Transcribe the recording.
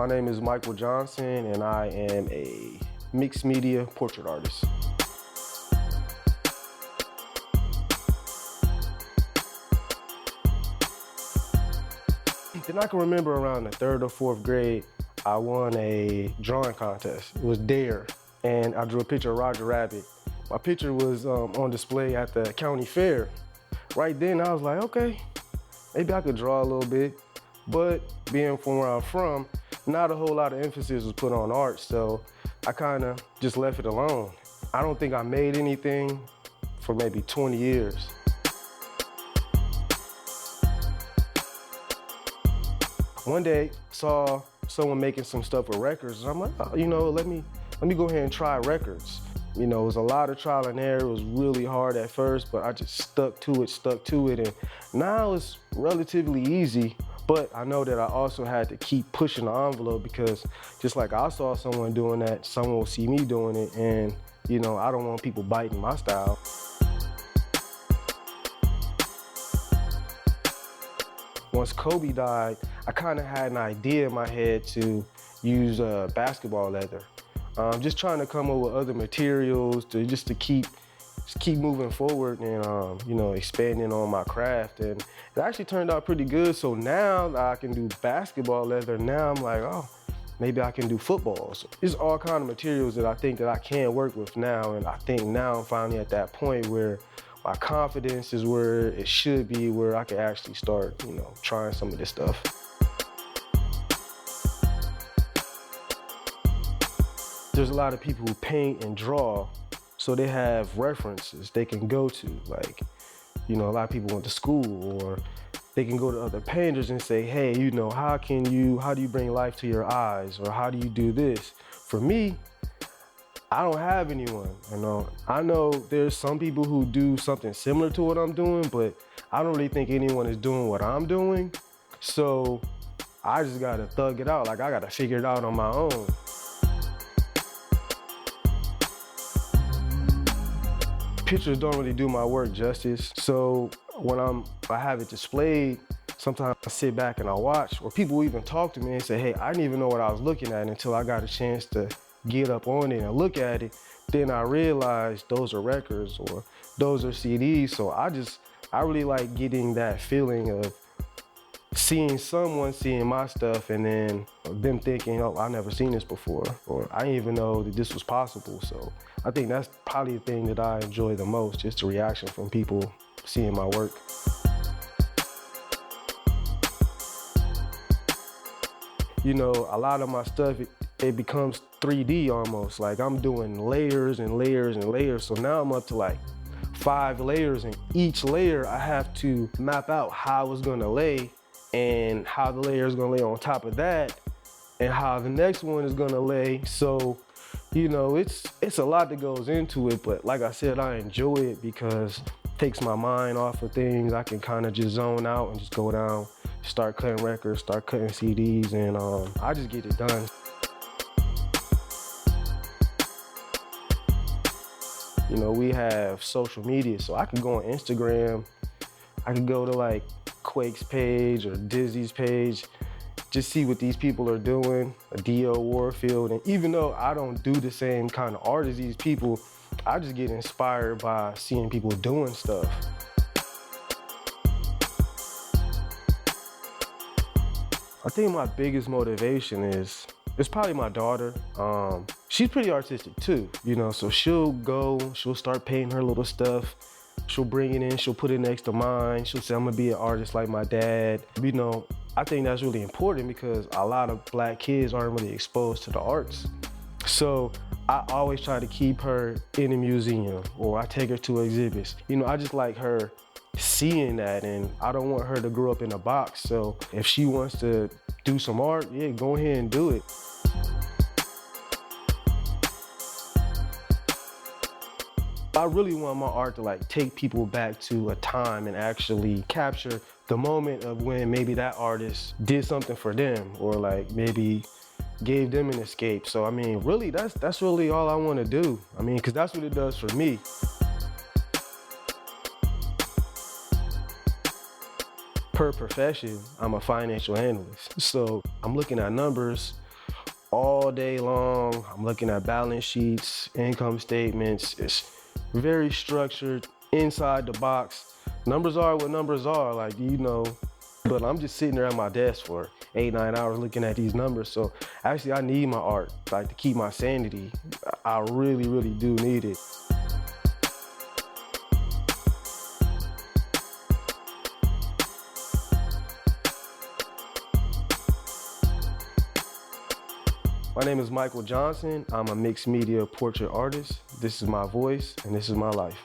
My name is Michael Johnson, and I am a mixed media portrait artist. Then I can remember around the 3rd or 4th grade, I won a drawing contest. It was DARE, and I drew a picture of Roger Rabbit. My picture was on display at the county fair. Right then, I was like, okay, maybe I could draw a little bit, but being from where I'm from, not a whole lot of emphasis was put on art, so I kind of just left it alone. I don't think I made anything for maybe 20 years. One day, saw someone making some stuff with records, and I'm like, oh, you know, let me go ahead and try records. You know, it was a lot of trial and error. It was really hard at first, but I just stuck to it, and now it's relatively easy. But I know that I also had to keep pushing the envelope because just like I saw someone doing that, someone will see me doing it, and you know, I don't want people biting my style. Once Kobe died, I kind of had an idea in my head to use basketball leather. Just trying to come up with other materials to keep moving forward and you know, expanding on my craft, and it actually turned out pretty good. So now that I can do basketball leather, now I'm like, oh, maybe I can do football. So there's all kinds of materials that I think that I can work with now, and I think now I'm finally at that point where my confidence is where it should be, where I can actually start, you know, trying some of this stuff. There's a lot of people who paint and draw, so they have references they can go to. Like, you know, a lot of people went to school, or they can go to other painters and say, hey, you know, how do you bring life to your eyes? Or how do you do this? For me, I don't have anyone, you know. I know there's some people who do something similar to what I'm doing, but I don't really think anyone is doing what I'm doing. So I just gotta thug it out. Like, I gotta figure it out on my own. Pictures don't really do my work justice. So when I have it displayed, sometimes I sit back and I watch, or people even talk to me and say, hey, I didn't even know what I was looking at until I got a chance to get up on it and look at it. Then I realized those are records or those are CDs. So I really like getting that feeling of seeing someone seeing my stuff and then them thinking, oh, I never seen this before, or I didn't even know that this was possible. So I think that's probably the thing that I enjoy the most, just the reaction from people seeing my work. You know, a lot of my stuff, it becomes 3D almost. Like, I'm doing layers and layers and layers. So now I'm up to like 5 layers, and each layer I have to map out how it's gonna lay and how the layer is gonna lay on top of that and how the next one is gonna lay. So, you know, it's a lot that goes into it, but like I said, I enjoy it because it takes my mind off of things. I can kind of just zone out and just go down, start cutting records, start cutting CDs, and I just get it done. You know, we have social media, so I can go on Instagram, I can go to like Quake's page or Dizzy's page, just see what these people are doing, D.O. Warfield, and even though I don't do the same kind of art as these people, I just get inspired by seeing people doing stuff. I think my biggest motivation is probably my daughter. She's pretty artistic too, you know, so she'll start painting her little stuff. She'll bring it in, she'll put it next to mine. She'll say, I'm gonna be an artist like my dad. You know, I think that's really important because a lot of Black kids aren't really exposed to the arts. So I always try to keep her in a museum, or I take her to exhibits. You know, I just like her seeing that, and I don't want her to grow up in a box. So if she wants to do some art, yeah, go ahead and do it. I really want my art to like take people back to a time and actually capture the moment of when maybe that artist did something for them, or like maybe gave them an escape. So I mean, really, that's really all I want to do. I mean, because that's what it does for me. Per profession, I'm a financial analyst. So I'm looking at numbers, all day long. I'm looking at balance sheets, income statements. It's very structured, inside the box. Numbers are what numbers are, like, you know, but I'm just sitting there at my desk for 8-9 hours looking at these numbers. So actually I need my art, like, to keep my sanity. I really, really do need it. My name is Michael Johnson. I'm a mixed media portrait artist. This is my voice and this is my life.